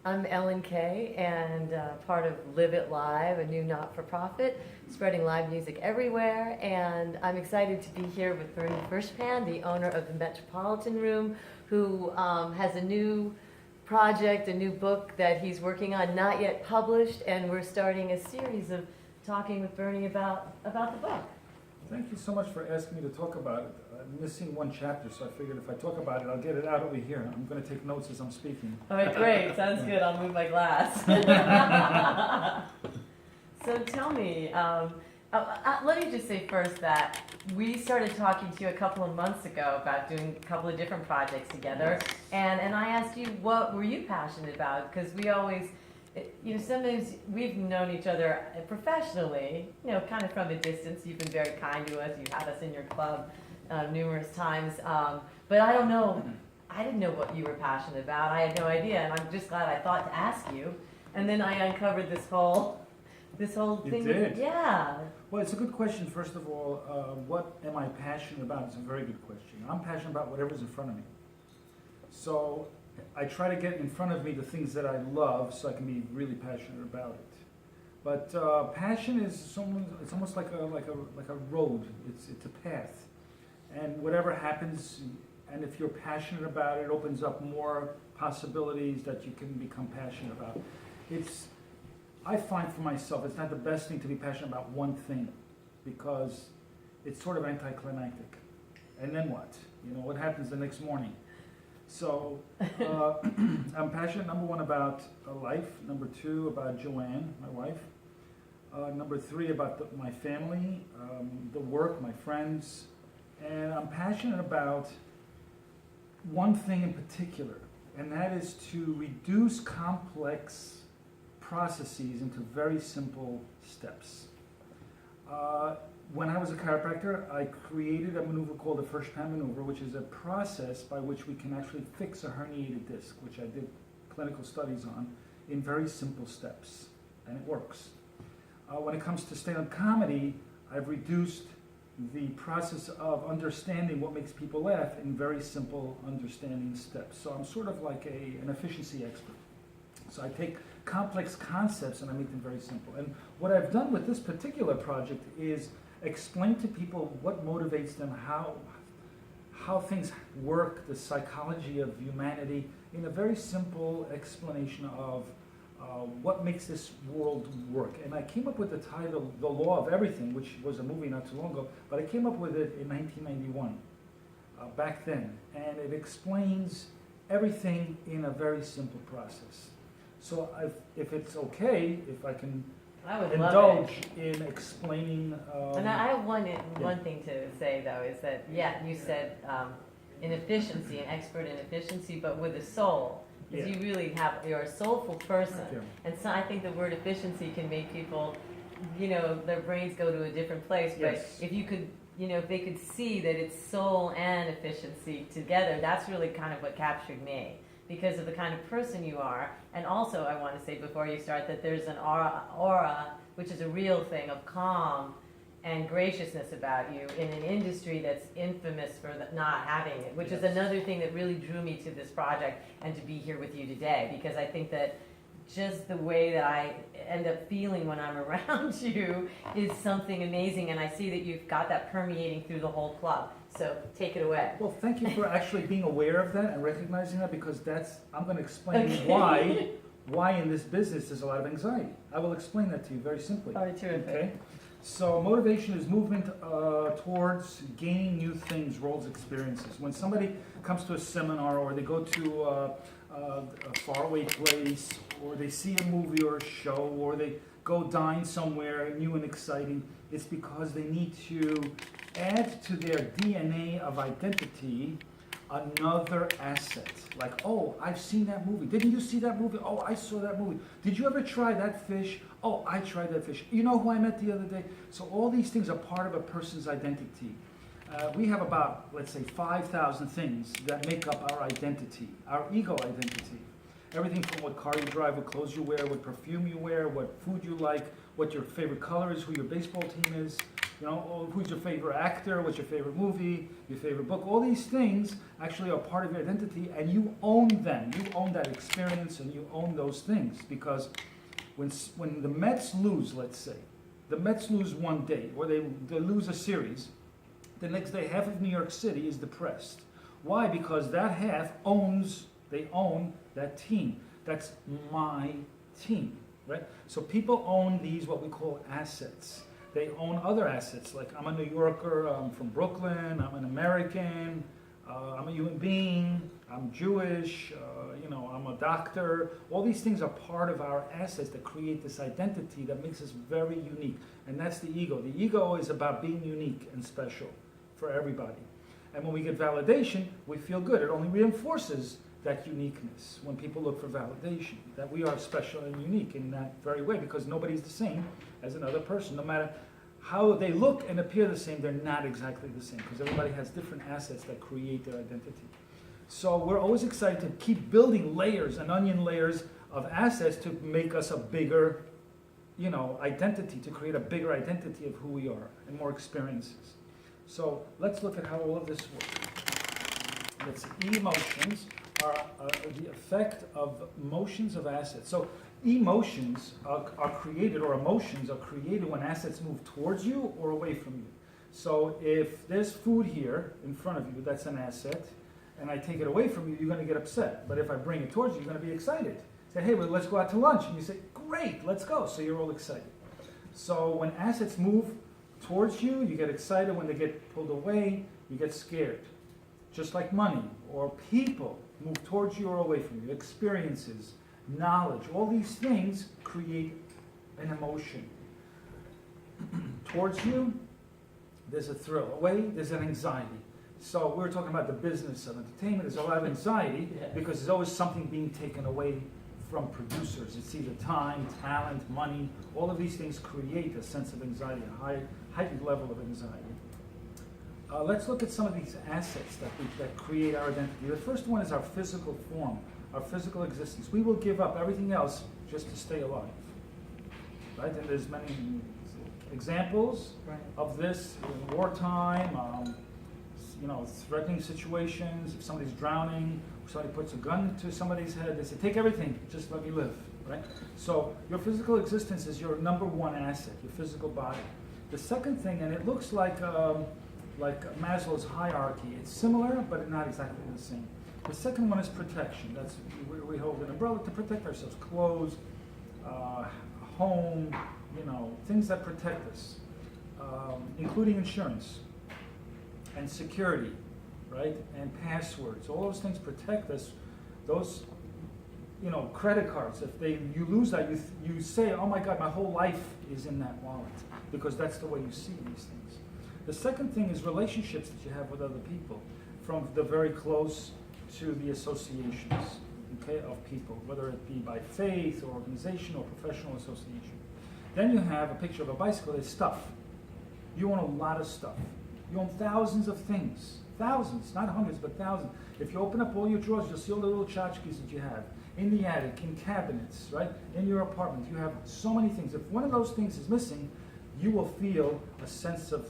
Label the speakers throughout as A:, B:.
A: I'm Ellen Kay, and part of Live It Live, a new not-for-profit, spreading live music everywhere. And I'm excited to be here with Bernie Furshpan, the owner of the Metropolitan Room, who has a new project, a new book that he's working on, not yet published, and we're starting a series of talking with Bernie about the book.
B: Thank you so much for asking me to talk about it. I'm missing one chapter, so I figured if I talk about it, I'll get it out over here. I'm going to take notes as I'm speaking.
A: All right, great. Sounds good. I'll move my glass. So tell me, let me just say first that we started talking to you a couple of months ago about doing a couple of different projects together, and I asked you what were you passionate about, because we always, sometimes we've known each other professionally, kind of from a distance. You've been very kind to us. You've had us in your club numerous times, but I don't know. I didn't know what you were passionate about. I had no idea, and I'm just glad I thought to ask you. And then I uncovered this whole thing.
B: You did?
A: Yeah.
B: Well, it's a good question. First of all, what am I passionate about? It's a very good question. I'm passionate about whatever's in front of me. So I try to get in front of me the things that I love, so I can be really passionate about it. But passion is it's almost like a road. It's a path, and whatever happens, and if you're passionate about it, it opens up more possibilities that you can become passionate about. I find for myself, it's not the best thing to be passionate about one thing, because it's sort of anticlimactic. And then what? What happens the next morning? So I'm passionate, number one, about life. Number two, about Joanne, my wife. Number three, about my family, the work, my friends. And I'm passionate about one thing in particular, and that is to reduce complex processes into very simple steps. When I was a chiropractor, I created a maneuver called the Furshpan maneuver, which is a process by which we can actually fix a herniated disc, which I did clinical studies on, in very simple steps, and it works. When it comes to stand-up comedy, I've reduced the process of understanding what makes people laugh in very simple understanding steps. So I'm sort of like an efficiency expert. So I take complex concepts and I make them very simple. And what I've done with this particular project is explain to people what motivates them, how things work, the psychology of humanity, in a very simple explanation of what makes this world work. And I came up with the title, The Law of Everything, which was a movie not too long ago, but I came up with it in 1991, back then. And it explains everything in a very simple process. So if it's okay, if I can indulge in explaining.
A: And I have one thing to say, though, is that, you said in efficiency, an expert in efficiency, but with a soul. Because you really you're a soulful person. And so I think the word efficiency can make people, their brains go to a different place. But if you could, if they could see that it's soul and efficiency together, that's really kind of what captured me, because of the kind of person you are. And also, I want to say before you start that there's an aura, which is a real thing, of calm and graciousness about you in an industry that's infamous for not having it, which is another thing that really drew me to this project and to be here with you today, because I think that just the way that I end up feeling when I'm around you is something amazing, and I see that you've got that permeating through the whole club. So take it away.
B: Well, thank you for actually being aware of that and recognizing that, because I'm going to explain why in this business there's a lot of anxiety. I will explain that to you very simply.
A: All right, terrific.
B: Okay? So motivation is movement towards gaining new things, roles, experiences. When somebody comes to a seminar, or they go to a faraway place, or they see a movie or a show, or they go dine somewhere new and exciting, it's because they need to add to their DNA of identity another asset. Like, oh, I've seen that movie. Didn't you see that movie? Oh, I saw that movie. Did you ever try that fish? Oh, I tried that fish. You know who I met the other day? So all these things are part of a person's identity. We have about, let's say, 5,000 things that make up our identity, our ego identity. Everything from what car you drive, what clothes you wear, what perfume you wear, what food you like, what your favorite color is, who your baseball team is, You know, oh, who's your favorite actor, what's your favorite movie, your favorite book. All these things actually are part of your identity, and you own them. You own that experience, and you own those things. Because when the Mets lose, let's say, the Mets lose one day, or they lose a series, the next day half of New York City is depressed. Why? Because that half they own that team. That's my team, right? So people own these, what we call assets. They own other assets, like I'm a New Yorker, I'm from Brooklyn, I'm an American, I'm a human being, I'm Jewish, I'm a doctor. All these things are part of our assets that create this identity that makes us very unique. And that's the ego. The ego is about being unique and special for everybody. And when we get validation, we feel good. It only reinforces that uniqueness when people look for validation, that we are special and unique in that very way, because nobody's the same as another person. No matter how they look and appear the same, they're not exactly the same, because everybody has different assets that create their identity. So we're always excited to keep building layers and onion layers of assets to make us a bigger, identity, to create a bigger identity of who we are and more experiences. So let's look at how all of this works. Let's see. Emotions are the effect of motions of assets. So emotions are created, or emotions are created when assets move towards you or away from you. So if there's food here in front of you, that's an asset, and I take it away from you, you're going to get upset. But if I bring it towards you, you're going to be excited. Say, hey, well, let's go out to lunch. And you say, great, let's go. So you're all excited. So when assets move towards you, you get excited. When they get pulled away, you get scared. Just like money or people move towards you or away from you. Experiences, knowledge, all these things create an emotion. Towards you, there's a thrill. Away, there's an anxiety. So we were talking about the business of entertainment. There's a lot of anxiety because there's always something being taken away from producers. It's either time, talent, money. All of these things create a sense of anxiety, a heightened level of anxiety. Let's look at some of these assets that create our identity. The first one is our physical form, our physical existence. We will give up everything else just to stay alive. Right? And there's many examples of this in wartime, threatening situations. If somebody's drowning, or somebody puts a gun to somebody's head, they say, take everything, just let me live. Right? So your physical existence is your number one asset, your physical body. The second thing, and it looks like Maslow's hierarchy. It's similar, but not exactly the same. The second one is protection. That's we hold an umbrella to protect ourselves. Clothes, home, things that protect us, including insurance and security, right? And passwords. All those things protect us. Those, credit cards. If you lose that, you say, oh my God, my whole life is in that wallet, because that's the way you see these things. The second thing is relationships that you have with other people, from the very close to the associations, of people, whether it be by faith or organization or professional association. Then you have a picture of a bicycle. There's stuff. You own a lot of stuff. You own thousands of things. Thousands, not hundreds, but thousands. If you open up all your drawers, you'll see all the little tchotchkes that you have. In the attic, in cabinets, right? In your apartment, you have so many things. If one of those things is missing, you will feel a sense of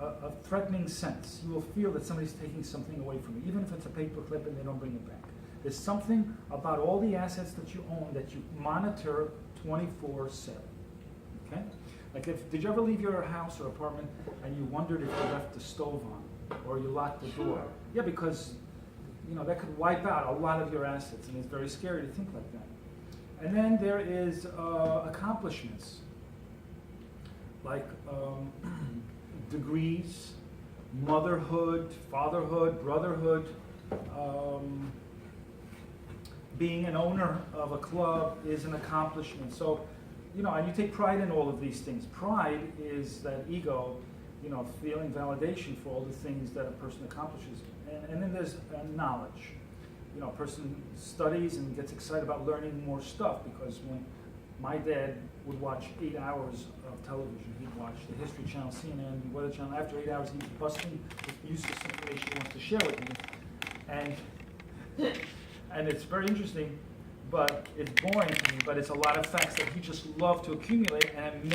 B: a threatening sense. You will feel that somebody's taking something away from you, even if it's a paper clip and they don't bring it back. There's something about all the assets that you own that you monitor 24/7. Okay? Like did you ever leave your house or apartment and you wondered if you left the stove on or you locked the door? Yeah, because that could wipe out a lot of your assets, and it's very scary to think like that. And then there is accomplishments, like degrees, motherhood, fatherhood, brotherhood, being an owner of a club is an accomplishment. So, and you take pride in all of these things. Pride is that ego, feeling validation for all the things that a person accomplishes. And then there's knowledge. A person studies and gets excited about learning more stuff, because when my dad would watch 8 hours of television, he'd watch the History Channel, CNN, the Weather Channel. After 8 hours, he's busting with useless information he wants to share with me. And it's very interesting, but it's boring to me, but it's a lot of facts that he just loved to accumulate, and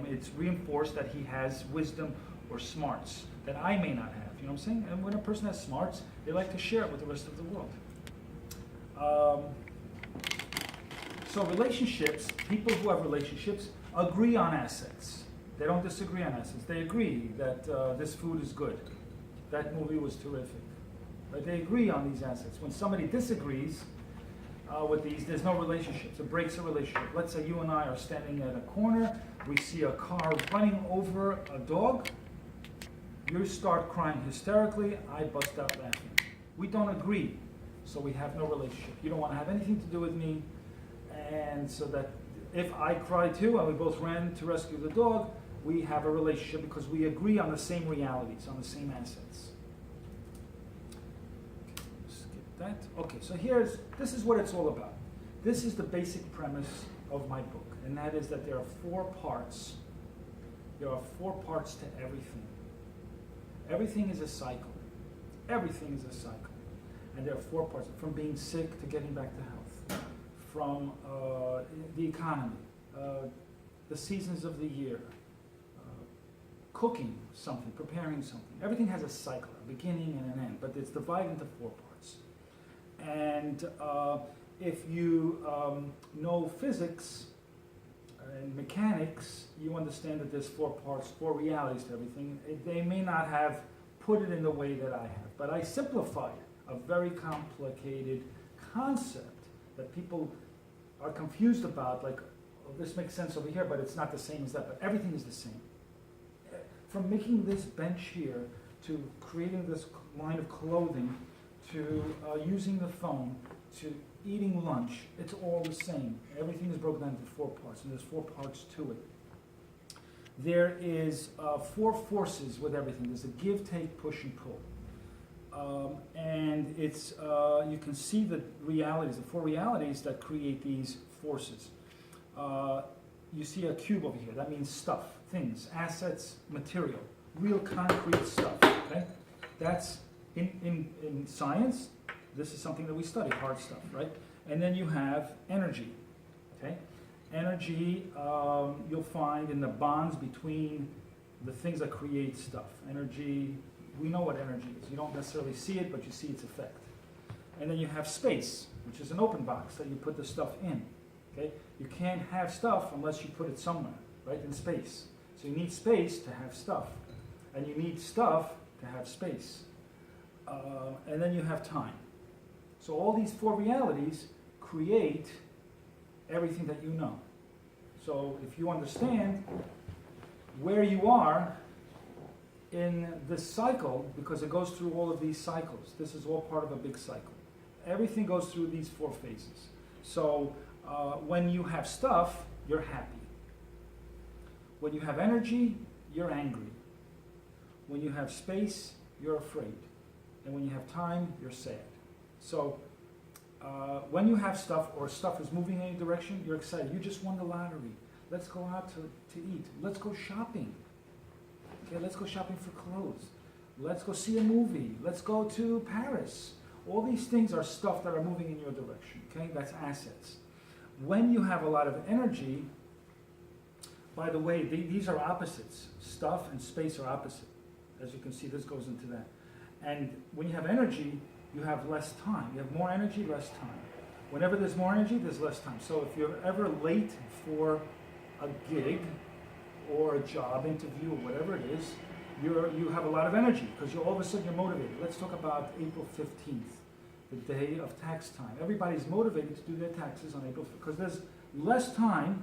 B: it's reinforced that he has wisdom or smarts that I may not have. You know what I'm saying? And when a person has smarts, they like to share it with the rest of the world. So relationships, people who have relationships agree on assets. They don't disagree on assets. They agree that this food is good. That movie was terrific. But they agree on these assets. When somebody disagrees with these, there's no relationships. It breaks a relationship. Let's say you and I are standing at a corner. We see a car running over a dog. You start crying hysterically. I bust out laughing. We don't agree. So we have no relationship. You don't want to have anything to do with me. And so that if I cry too and we both ran to rescue the dog, we have a relationship because we agree on the same realities, on the same assets. Skip that. Okay, so this is what it's all about. This is the basic premise of my book, and that is that there are 4 parts. There are 4 parts to everything. Everything is a cycle. Everything is a cycle. And there are 4 parts, from being sick to getting back to health, from the economy, the seasons of the year, cooking something, preparing something. Everything has a cycle, a beginning and an end, but it's divided into 4 parts. And if you know physics and mechanics, you understand that there's 4 parts, 4 realities to everything. They may not have put it in the way that I have, but I simplified a very complicated concept that people are confused about, like, oh, this makes sense over here, but it's not the same as that, but everything is the same. From making this bench here, to creating this line of clothing, to using the phone, to eating lunch, it's all the same. Everything is broken down into 4 parts, and there's 4 parts to it. There is 4 forces with everything. There's a give, take, push, and pull. And it's, you can see the realities, the 4 realities that create these forces. You see a cube over here. That means stuff, things, assets, material, real concrete stuff. Okay, that's in science. This is something that we study, hard stuff, right? And then you have energy. Okay, energy you'll find in the bonds between the things that create stuff. Energy. We know what energy is. You don't necessarily see it, but you see its effect. And then you have space, which is an open box that you put the stuff in. Okay? You can't have stuff unless you put it somewhere, right, in space. So you need space to have stuff. And you need stuff to have space. And then you have time. So all these 4 realities create everything that you know. So if you understand where you are in this cycle, because it goes through all of these cycles. This is all part of a big cycle. Everything goes through these 4 phases. So when you have stuff, you're happy. When you have energy, you're angry. When you have space, you're afraid. And when you have time, you're sad. So when you have stuff, or stuff is moving in any direction, you're excited. You just won the lottery. Let's go out to eat. Let's go shopping. Okay, let's go shopping for clothes. Let's go see a movie. Let's go to Paris. All these things are stuff that are moving in your direction. Okay, that's assets. When you have a lot of energy, by the way, these are opposites. Stuff and space are opposite. As you can see, this goes into that. And when you have energy, you have less time. You have more energy, less time. Whenever there's more energy, there's less time. So if you're ever late for a gig, or a job interview, or whatever it is, you have a lot of energy because all of a sudden you're motivated. Let's talk about April 15th, the day of tax time. Everybody's motivated to do their taxes on April 15th because there's less time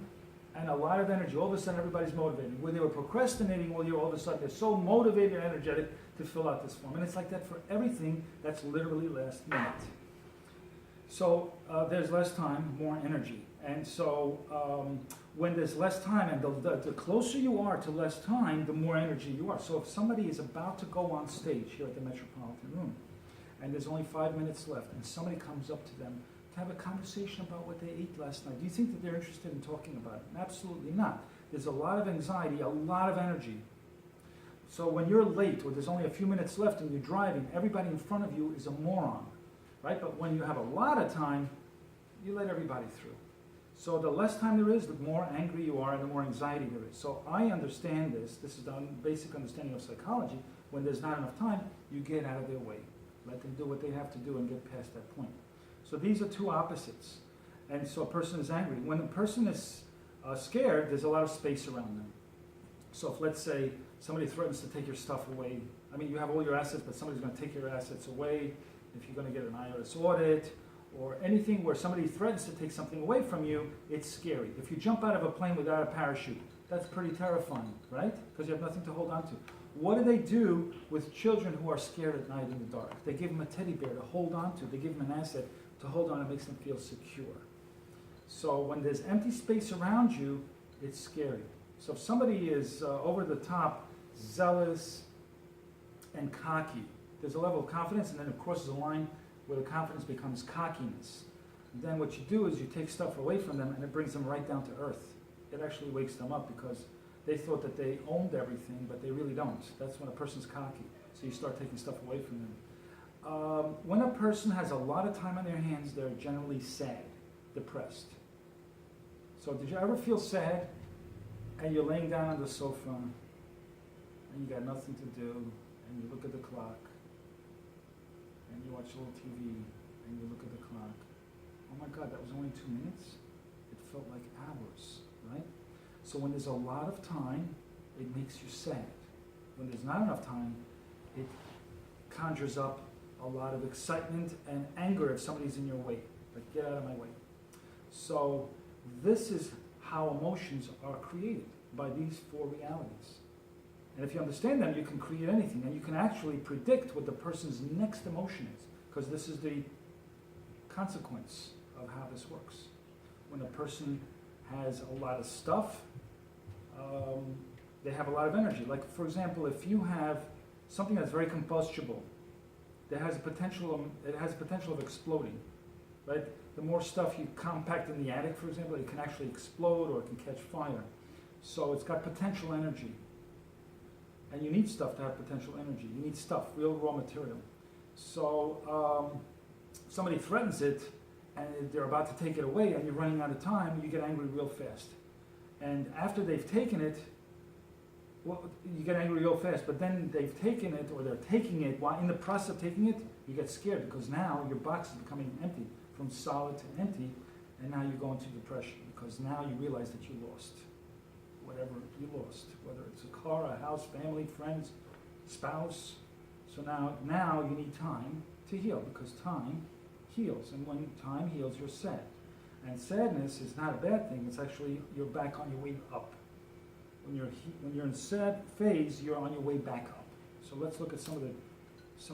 B: and a lot of energy. All of a sudden everybody's motivated. Where they were procrastinating all year, all of a sudden they're so motivated and energetic to fill out this form. And it's like that for everything that's literally last minute. So there's less time, more energy. And so when there's less time, and the closer you are to less time, the more energy you are. So if somebody is about to go on stage here at the Metropolitan Room, and there's only 5 minutes left, and somebody comes up to them to have a conversation about what they ate last night, do you think that they're interested in talking about it? Absolutely not. There's a lot of anxiety, a lot of energy. So when you're late, or there's only a few minutes left and you're driving, everybody in front of you is a moron, right? But when you have a lot of time, you let everybody through. So the less time there is, the more angry you are and the more anxiety there is. So I understand this. This is the basic understanding of psychology. When there's not enough time, you get out of their way. Let them do what they have to do and get past that point. So these are two opposites. And so a person is angry. When a person is scared, there's a lot of space around them. So if, let's say, somebody threatens to take your stuff away, I mean, you have all your assets, but somebody's going to take your assets away. If you're going to get an IRS audit, or anything where somebody threatens to take something away from you, it's scary. If you jump out of a plane without a parachute, that's pretty terrifying, right? Because you have nothing to hold on to. What do they do with children who are scared at night in the dark? They give them a teddy bear to hold on to. They give them an asset to hold on. It makes them feel secure. So when there's empty space around you, it's scary. So if somebody is over the top, zealous, and cocky, there's a level of confidence, and then it crosses a line where the confidence becomes cockiness. And then what you do is you take stuff away from them and it brings them right down to earth. It actually wakes them up because they thought that they owned everything, but they really don't. That's when a person's cocky. So you start taking stuff away from them. When a person has a lot of time on their hands, they're generally sad, depressed. So did you ever feel sad and you're laying down on the sofa and you got nothing to do and you look at the clock and you watch a little TV, and you look at the clock. Oh my God, that was only 2 minutes? It felt like hours, right? So when there's a lot of time, it makes you sad. When there's not enough time, it conjures up a lot of excitement and anger if somebody's in your way. Like, get out of my way. So this is how emotions are created, by these four realities. And if you understand them, you can create anything, and you can actually predict what the person's next emotion is, because this is the consequence of how this works. When a person has a lot of stuff, they have a lot of energy. Like, for example, if you have something that's very combustible, it has a potential of exploding, right? The more stuff you compact in the attic, for example, it can actually explode or it can catch fire. So it's got potential energy. And you need stuff to have potential energy. You need stuff, real raw material. So somebody threatens it, and they're about to take it away, and you're running out of time, you get angry real fast. And after they've taken it, well, you get angry real fast, but then they've taken it, or they're taking it, while in the process of taking it, you get scared, because now your box is becoming empty, from solid to empty, and now you go into depression, because now you realize that you lost whatever you lost, whether it's a car, a house, family, friends, spouse. So now you need time to heal, because time heals, and when time heals, you're sad. And sadness is not a bad thing. It's actually, you're back on your way up. When you're in sad phase, you're on your way back up. So let's look at some of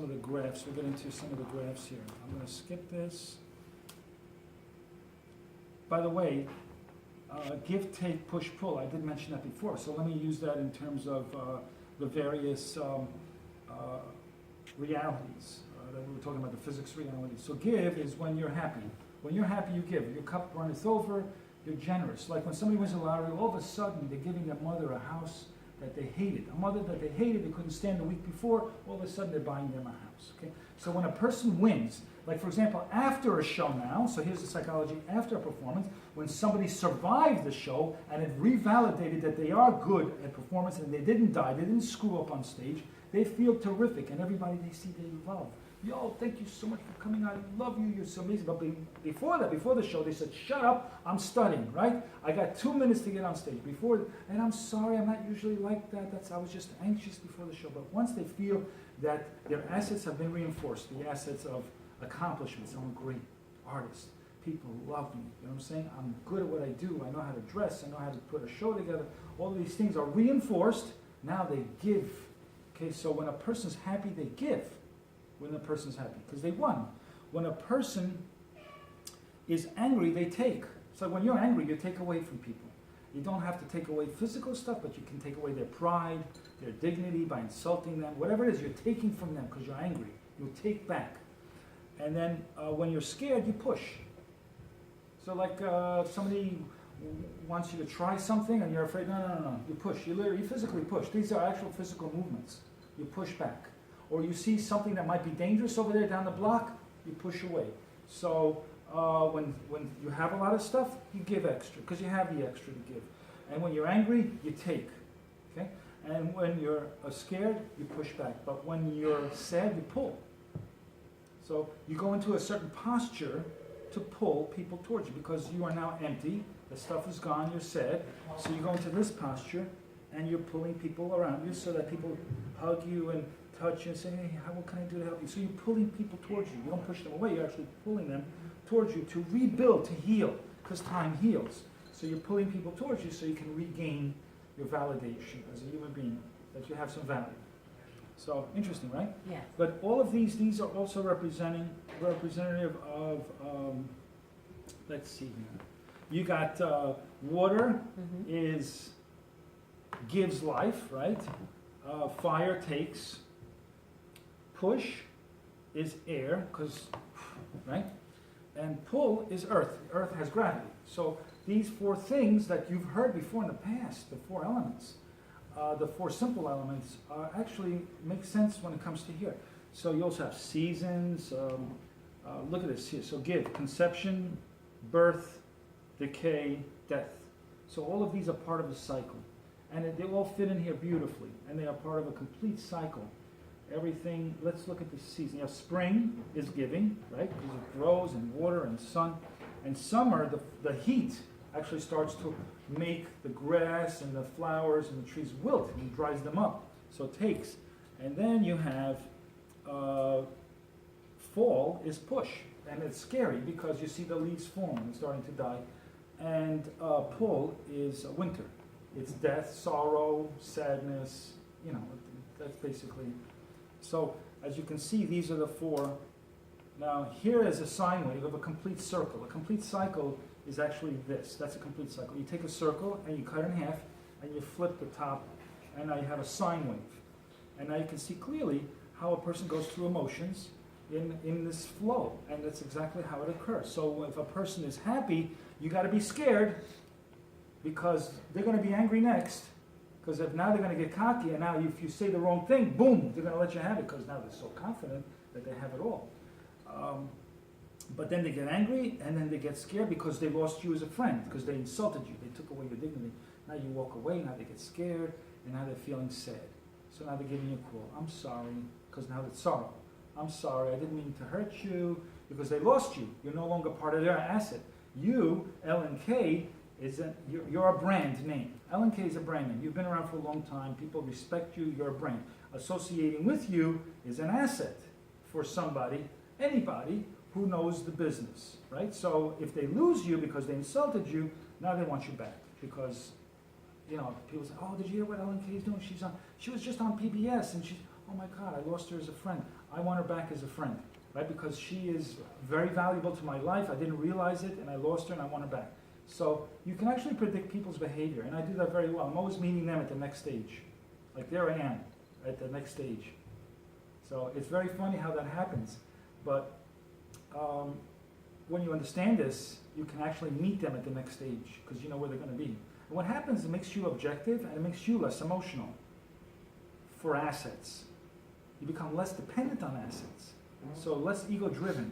B: the graphs. We'll get into some of the graphs here. I'm going to skip this. By the way, give, take, push, pull. I did mention that before. So let me use that in terms of the various realities that we were talking about, the physics realities. So give is when you're happy. When you're happy, you give. Your cup runneth over, you're generous. Like when somebody wins a lottery, all of a sudden they're giving their mother a house that they hated. A mother that they hated, they couldn't stand the week before, all of a sudden they're buying them a house. Okay? So when a person wins, like for example, after a show now, so here's the psychology after a performance, when somebody survived the show and it revalidated that they are good at performance and they didn't die, they didn't screw up on stage, they feel terrific, and everybody they see they love. Yo, thank you so much for coming out. I love you. You're so amazing. But before that, before the show, they said, shut up. I'm studying, right? I got 2 minutes to get on stage. And I'm sorry, I'm not usually like that. I was just anxious before the show. But once they feel that their assets have been reinforced, the assets of accomplishments, I'm a great artist. People love me. You know what I'm saying? I'm good at what I do. I know how to dress. I know how to put a show together. All of these things are reinforced. Now they give. Okay, so when a person's happy, they give. When the person's happy, because they won. When a person is angry, they take. So when you're angry, you take away from people. You don't have to take away physical stuff, but you can take away their pride, their dignity by insulting them. Whatever it is, you're taking from them because you're angry. You'll take back. And then when you're scared, you push. So like somebody wants you to try something and you're afraid, no. You push. You physically push. These are actual physical movements. You push back. Or you see something that might be dangerous over there down the block, you push away. So When you have a lot of stuff, you give extra, because you have the extra to give. And when you're angry, you take. Okay? And when you're scared, you push back. But when you're sad, you pull. So you go into a certain posture to pull people towards you, because you are now empty, the stuff is gone, you're sad. So you go into this posture, and you're pulling people around you so that people hug you and touch you and say, hey, what can I do to help you? So you're pulling people towards you. You don't push them away, you're actually pulling them towards you to rebuild, to heal, because time heals. So you're pulling people towards you so you can regain your validation as a human being, that you have some value. So, interesting, right?
A: Yes.
B: But all of these are also representative of, let's see here. You got water gives life, right? Fire takes. Push is air, right? And pull is earth. Earth has gravity. So these four things that you've heard before in the past, the four elements, the four simple elements, actually make sense when it comes to here. So you also have seasons. Look at this here. So give, conception, birth, decay, death. So all of these are part of the cycle. And they all fit in here beautifully. And they are part of a complete cycle. Everything, let's look at the season. You have spring is giving, right? Because it grows and water and sun. And summer, the heat actually starts to make the grass and the flowers and the trees wilt and dries them up. So it takes. And then you have fall is push. And it's scary because you see the leaves falling and starting to die. And pull is winter. It's death, sorrow, sadness, that's basically. So, as you can see, these are the four. Now, here is a sine wave of a complete circle. A complete cycle is actually this. That's a complete cycle. You take a circle and you cut it in half and you flip the top, and now you have a sine wave. And now you can see clearly how a person goes through emotions in this flow, and that's exactly how it occurs. So if a person is happy, you got to be scared, because they're going to be angry next. Because if now they're going to get cocky, and now if you say the wrong thing, boom, they're going to let you have it, because now they're so confident that they have it all. But then they get angry, and then they get scared because they lost you as a friend, because they insulted you, they took away your dignity. Now you walk away, now they get scared, and now they're feeling sad. So now they're giving you a call. I'm sorry, because now it's sorrow. I'm sorry, I didn't mean to hurt you, because they lost you. You're no longer part of their asset. You, L&K, you're a brand name. L&K is a brand name. You've been around for a long time. People respect you. You're a brand. Associating with you is an asset for somebody, anybody who knows the business, right? So if they lose you because they insulted you, now they want you back, because people say, oh, did you hear what L&K is doing? She was just on PBS, and oh my God, I lost her as a friend. I want her back as a friend, right? Because she is very valuable to my life. I didn't realize it, and I lost her, and I want her back. So you can actually predict people's behavior, and I do that very well. I'm always meeting them at the next stage. Like there I am, at the next stage. So it's very funny how that happens. But when you understand this, you can actually meet them at the next stage, because you know where they're going to be. And what happens, it makes you objective, and it makes you less emotional for assets. You become less dependent on assets. So less ego-driven,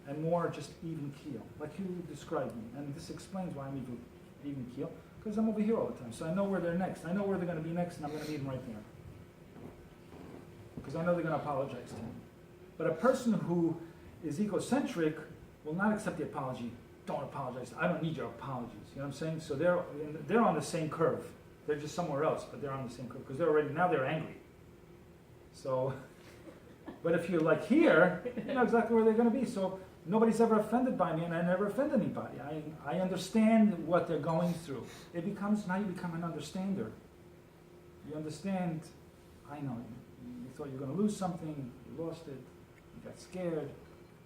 B: and more just even keel, like you described me. And this explains why I'm even keel, because I'm over here all the time. So I know where they're next. I know where they're going to be next, and I'm going to meet them right there. Because I know they're going to apologize to me. But a person who is egocentric will not accept the apology. Don't apologize. I don't need your apologies. You know what I'm saying? So they're on the same curve. They're just somewhere else, but they're on the same curve, because they're angry. So, but if you're like here, you know exactly where they're going to be. So nobody's ever offended by me, and I never offend anybody. I understand what they're going through. Now you become an understander. You understand, I know, you thought you were going to lose something, you lost it, you got scared,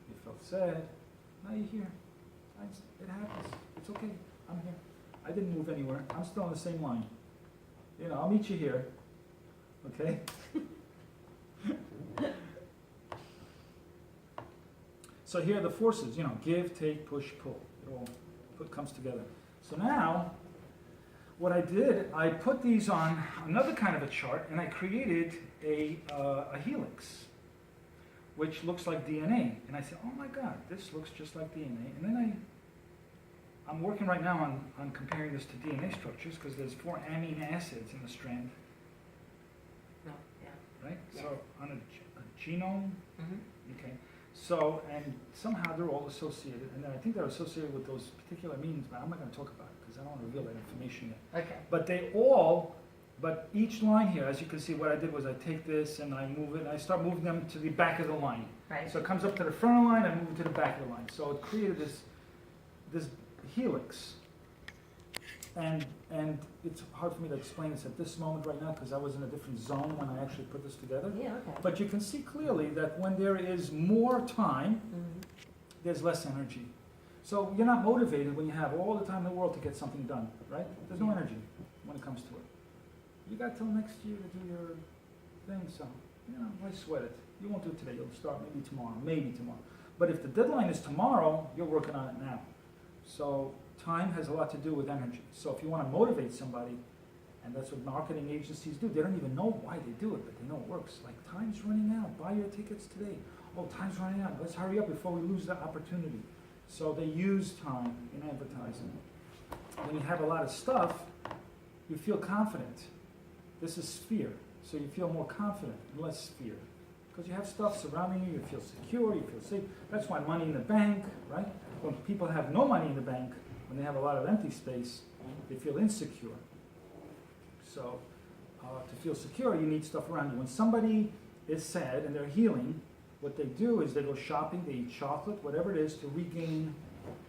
B: you felt sad, now you're here. It happens. It's okay. I'm here. I didn't move anywhere. I'm still on the same line. I'll meet you here. Okay? So here are the forces, give, take, push, pull. It all comes together. So now, what I did, I put these on another kind of a chart, and I created a helix. which looks like DNA. And I say, oh my God, this looks just like DNA. And then I'm working right now on comparing this to DNA structures because there's 4 amino acids in the strand,
A: No, yeah.
B: right?
A: Yeah.
B: So on a genome,
A: Mm-hmm.
B: okay. So, and somehow they're all associated, and I think they're associated with those particular meanings, but I'm not going to talk about it because I don't want to reveal that information yet.
A: Okay.
B: But each line here, as you can see, what I did was I take this and I move it, and I start moving them to the back of the line.
A: Right.
B: So it comes up to the front of the line, I move it to the back of the line. So it created this helix. And it's hard for me to explain this at this moment right now because I was in a different zone when I actually put this together.
A: Yeah, okay.
B: But you can see clearly that when there is more time,
A: Mm-hmm.
B: there's less energy. So you're not motivated when you have all the time in the world to get something done, right? There's no energy when it comes to it. You got till next year to do your thing, so, why sweat it? You won't do it today, you'll start maybe tomorrow. But if the deadline is tomorrow, you're working on it now. So time has a lot to do with energy. So if you want to motivate somebody, and that's what marketing agencies do, they don't even know why they do it, but they know it works. Like, time's running out, buy your tickets today. Oh, time's running out, let's hurry up before we lose the opportunity. So they use time in advertising. When you have a lot of stuff, you feel confident. This is fear. So you feel more confident and less fear. Because you have stuff surrounding you, you feel secure, you feel safe. That's why money in the bank, right? When people have no money in the bank, when they have a lot of empty space, they feel insecure. So to feel secure, you need stuff around you. When somebody is sad and they're healing, what they do is they go shopping, they eat chocolate, whatever it is, to regain,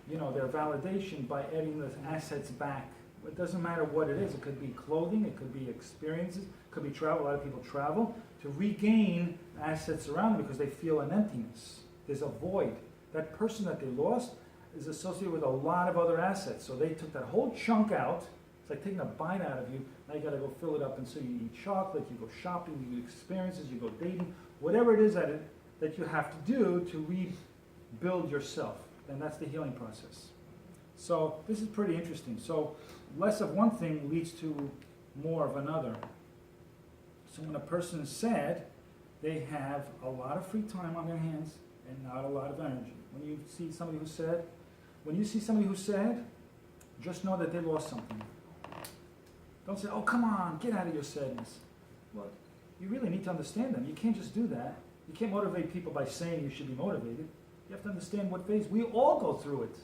B: their validation by adding the assets back. It doesn't matter what it is. It could be clothing, it could be experiences, it could be travel. A lot of people travel to regain assets around them because they feel an emptiness. There's a void. That person that they lost is associated with a lot of other assets. So they took that whole chunk out. It's like taking a bite out of you. Now you got to go fill it up. And so you eat chocolate, you go shopping, you do experiences, you go dating, whatever it is that you have to do to rebuild yourself. And that's the healing process. So this is pretty interesting. So less of one thing leads to more of another. So when a person is sad, they have a lot of free time on their hands and not a lot of energy. When you see somebody who's sad, just know that they lost something. Don't say, oh, come on, get out of your sadness. Well, you really need to understand them. You can't just do that. You can't motivate people by saying you should be motivated. You have to understand what phase. We all go through it.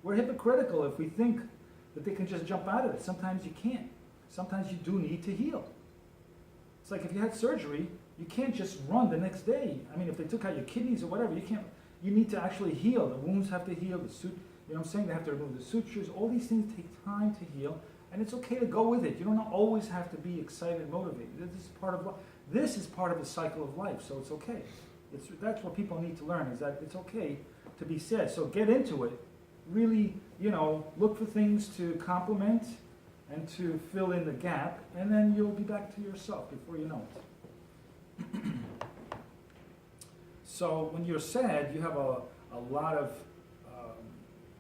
B: We're hypocritical if we think that they can just jump out of it. Sometimes you can't. Sometimes you do need to heal. It's like if you had surgery, you can't just run the next day. I mean, if they took out your kidneys or whatever, you can't. You need to actually heal. The wounds have to heal. They have to remove the sutures. All these things take time to heal, and it's okay to go with it. You don't always have to be excited and motivated. This is part of life. This is part of the cycle of life, so it's okay. That's what people need to learn, is that it's okay to be sad. So get into it. Really, look for things to complement and to fill in the gap, and then you'll be back to yourself before you know it. So when you're sad, you have a lot of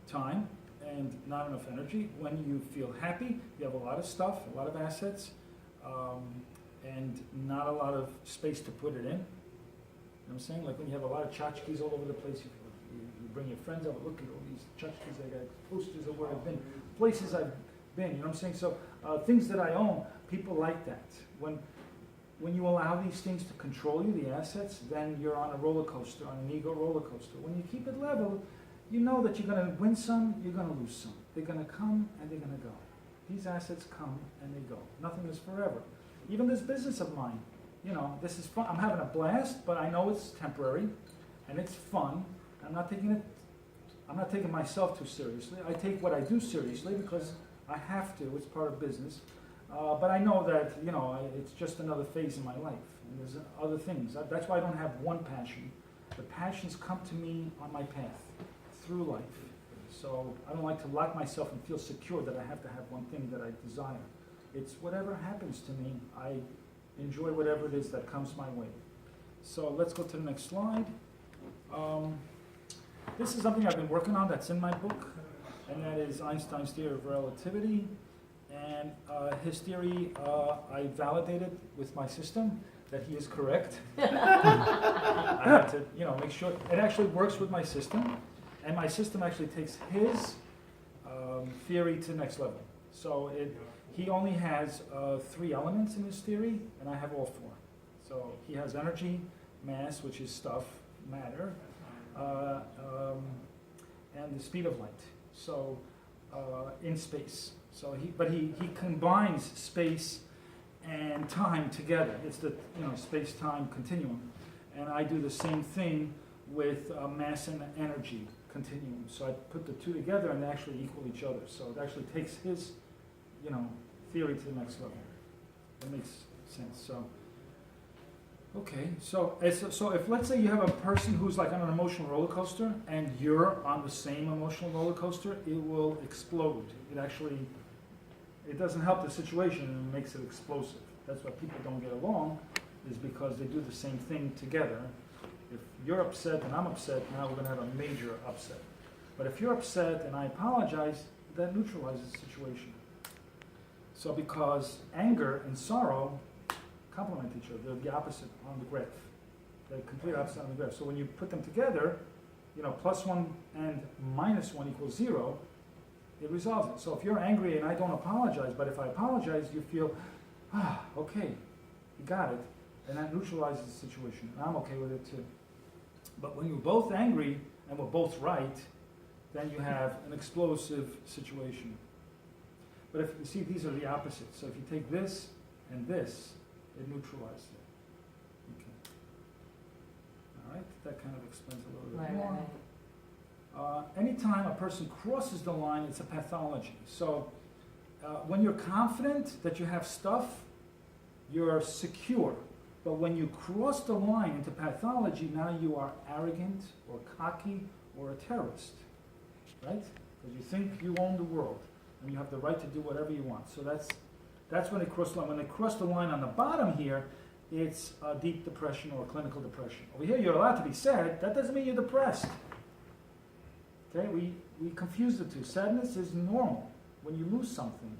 B: time and not enough energy. When you feel happy, you have a lot of stuff, a lot of assets, and not a lot of space to put it in. You know what I'm saying? Like when you have a lot of tchotchkes all over the place, you bring your friends over, look at all these tchotchkes, I got posters of where I've been, places I've been, you know what I'm saying? So things that I own, people like that. When you allow these things to control you, the assets, then you're on a roller coaster, on an ego roller coaster. When you keep it level, you know that you're going to win some, you're going to lose some. They're going to come and they're going to go. These assets come and they go. Nothing is forever. Even this business of mine, this is fun. I'm having a blast, but I know it's temporary and it's fun. I'm not taking myself too seriously. I take what I do seriously because I have to. It's part of business. But I know that, it's just another phase in my life. And there's other things. That's why I don't have one passion. The passions come to me on my path through life. So I don't like to lock myself and feel secure that I have to have one thing that I desire. It's whatever happens to me. I enjoy whatever it is that comes my way. So let's go to the next slide. This is something I've been working on that's in my book, and that is Einstein's theory of relativity. And his theory I validated with my system. that he is correct. I had to, make sure it actually works with my system, and my system actually takes his theory to the next level. So he only has 3 elements in his theory, and I have all 4. So he has energy, mass, which is stuff, matter, and the speed of light. So in space. So he combines space and time together. It's the space-time continuum, and I do the same thing with mass and energy continuum. So I put the 2 together and they actually equal each other. So it actually takes his theory to the next level. That makes sense. So okay, so if let's say you have a person who's like on an emotional roller coaster and you're on the same emotional roller coaster, it will explode. It doesn't help the situation, and it makes it explosive. That's why people don't get along, is because they do the same thing together. If you're upset and I'm upset, now we're going to have a major upset. But if you're upset and I apologize, that neutralizes the situation. So because anger and sorrow complement each other, they're the opposite on the graph. They're complete opposite on the graph. So when you put them together, +1 and -1 equals 0, it resolves it. So if you're angry and I don't apologize, but if I apologize, you feel, okay, you got it, and that neutralizes the situation. And I'm okay with it too. But when you're both angry and we're both right, then you have an explosive situation. But if you see, these are the opposites. So if you take this and this, it neutralizes it. Okay. All right, that kind of explains a little bit more. Anytime a person crosses the line, it's a pathology. So when you're confident that you have stuff, you're secure. But when you cross the line into pathology, now you are arrogant or cocky or a terrorist, right? Because you think you own the world and you have the right to do whatever you want. So that's when they cross the line. When they cross the line on the bottom here, it's deep depression or clinical depression. Over here, you're allowed to be sad. That doesn't mean you're depressed. Okay, we confuse the two. Sadness is normal when you lose something.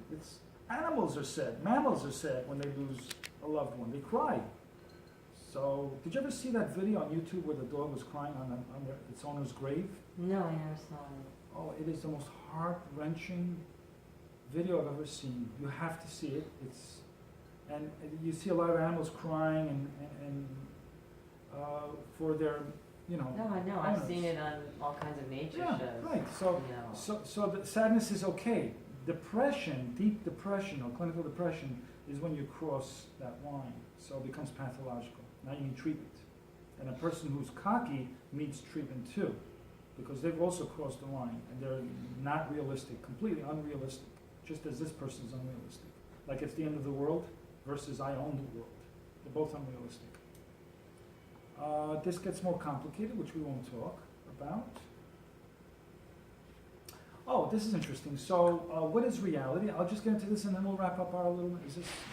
B: Animals are sad. Mammals are sad when they lose a loved one. They cry. So, did you ever see that video on YouTube where the dog was crying on its owner's grave?
A: No, I never saw it.
B: Oh, it is the most heart-wrenching video I've ever seen. You have to see it. And you see a lot of animals crying and for their,
A: No, I know.
B: owners.
A: I've seen it on all kinds of nature shows.
B: Right. So the sadness is okay. Depression, deep depression or clinical depression, is when you cross that line. So it becomes pathological. Now you need treatment. And a person who's cocky needs treatment too, because they've also crossed the line and they're not realistic, completely unrealistic, just as this person's unrealistic. Like it's the end of the world versus I own the world. They're both unrealistic. This gets more complicated, which we won't talk about. Oh, this is interesting. So, what is reality? I'll just get into this and then we'll wrap up our little.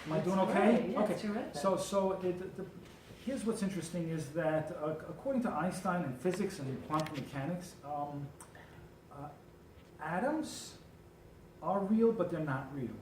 B: Am I doing okay?
A: Right. Yeah,
B: okay.
A: Terrific.
B: Here's what's interesting is that according to Einstein and physics and quantum mechanics, atoms are real, but they're not real.